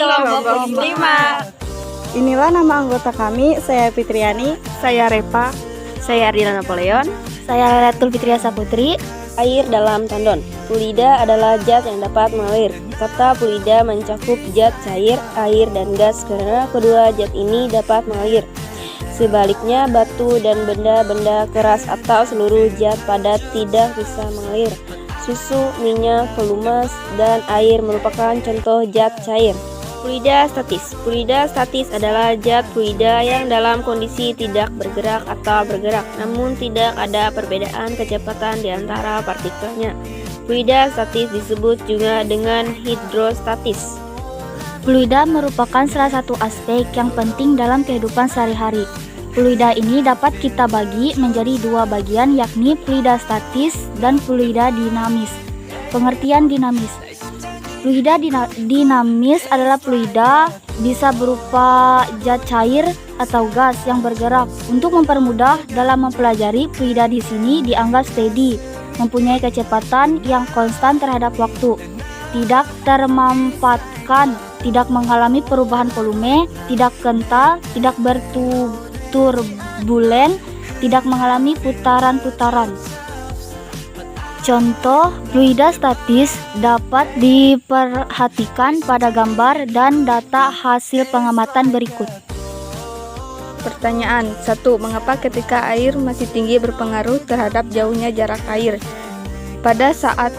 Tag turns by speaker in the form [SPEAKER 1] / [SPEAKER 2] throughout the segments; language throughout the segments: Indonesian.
[SPEAKER 1] kelompok 5.
[SPEAKER 2] Inilah nama anggota kami, saya Fitriani,
[SPEAKER 1] Saya Repa,
[SPEAKER 3] Saya Ardina Napoleon.
[SPEAKER 4] Saya Leletul Fitriasa Putri.
[SPEAKER 5] Air dalam tandon. Fluida adalah zat yang dapat mengalir. Kata fluida mencakup zat cair, air, dan gas karena kedua zat ini dapat mengalir. Sebaliknya, batu dan benda-benda keras atau seluruh zat padat tidak bisa mengalir. Susu, minyak, pelumas, dan air merupakan contoh zat cair. Fluida statis. Fluida statis adalah zat fluida yang dalam kondisi tidak bergerak atau bergerak, namun tidak ada perbedaan kecepatan di antara partikelnya. Fluida statis disebut juga dengan hidrostatis.
[SPEAKER 4] Fluida merupakan salah satu aspek yang penting dalam kehidupan sehari-hari. Fluida ini dapat kita bagi menjadi dua bagian, yakni fluida statis dan fluida dinamis. Pengertian dinamis. Fluida dinamis adalah fluida bisa berupa zat cair atau gas yang bergerak. Untuk mempermudah dalam mempelajari, fluida di sini dianggap steady, mempunyai kecepatan yang konstan terhadap waktu, tidak termampatkan, tidak mengalami perubahan volume, tidak kental, tidak berturbulen, tidak mengalami putaran-putaran. Contoh fluida statis dapat diperhatikan pada gambar dan data hasil pengamatan berikut.
[SPEAKER 1] Pertanyaan 1. Mengapa ketika air masih tinggi berpengaruh terhadap jauhnya jarak air? Pada saat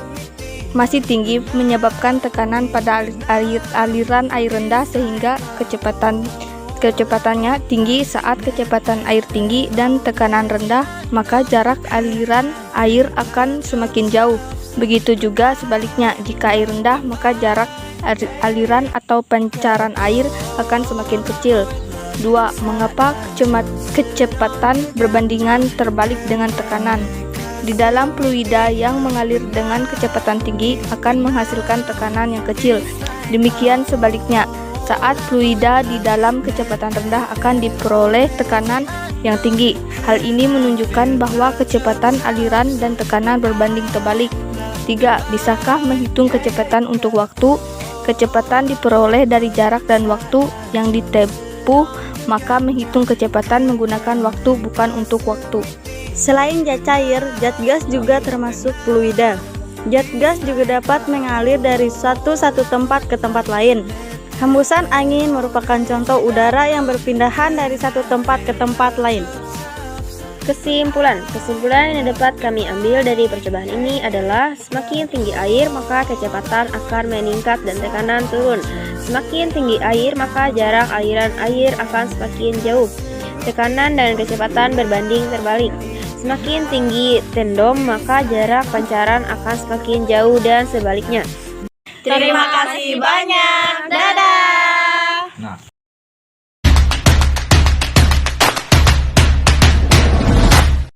[SPEAKER 1] masih tinggi menyebabkan tekanan pada aliran air rendah sehingga kecepatannya tinggi. Saat kecepatan air tinggi dan tekanan rendah, maka jarak aliran air akan semakin jauh. Begitu juga sebaliknya, jika air rendah, maka jarak aliran atau pancaran air akan semakin kecil. 2. Mengapa kecepatan berbandingan terbalik dengan tekanan? Di dalam fluida yang mengalir dengan kecepatan tinggi akan menghasilkan tekanan yang kecil. Demikian sebaliknya, saat fluida di dalam kecepatan rendah akan diperoleh tekanan yang tinggi. Hal ini menunjukkan bahwa kecepatan aliran dan tekanan berbanding terbalik. 3. Bisakah menghitung kecepatan untuk waktu? Kecepatan diperoleh dari jarak dan waktu yang ditempuh, maka menghitung kecepatan menggunakan waktu bukan untuk waktu.
[SPEAKER 2] Selain zat cair, zat gas juga termasuk fluida. Zat gas juga dapat mengalir dari satu tempat ke tempat lain. Hembusan angin merupakan contoh udara yang berpindahan dari satu tempat ke tempat lain.
[SPEAKER 5] Kesimpulan yang dapat kami ambil dari percobaan ini adalah semakin tinggi air maka kecepatan akan meningkat dan tekanan turun. Semakin tinggi air maka jarak aliran air akan semakin jauh. Tekanan dan kecepatan berbanding terbalik. Semakin tinggi tandon maka jarak pancaran akan semakin jauh dan sebaliknya.
[SPEAKER 1] Terima kasih banyak. Dadah.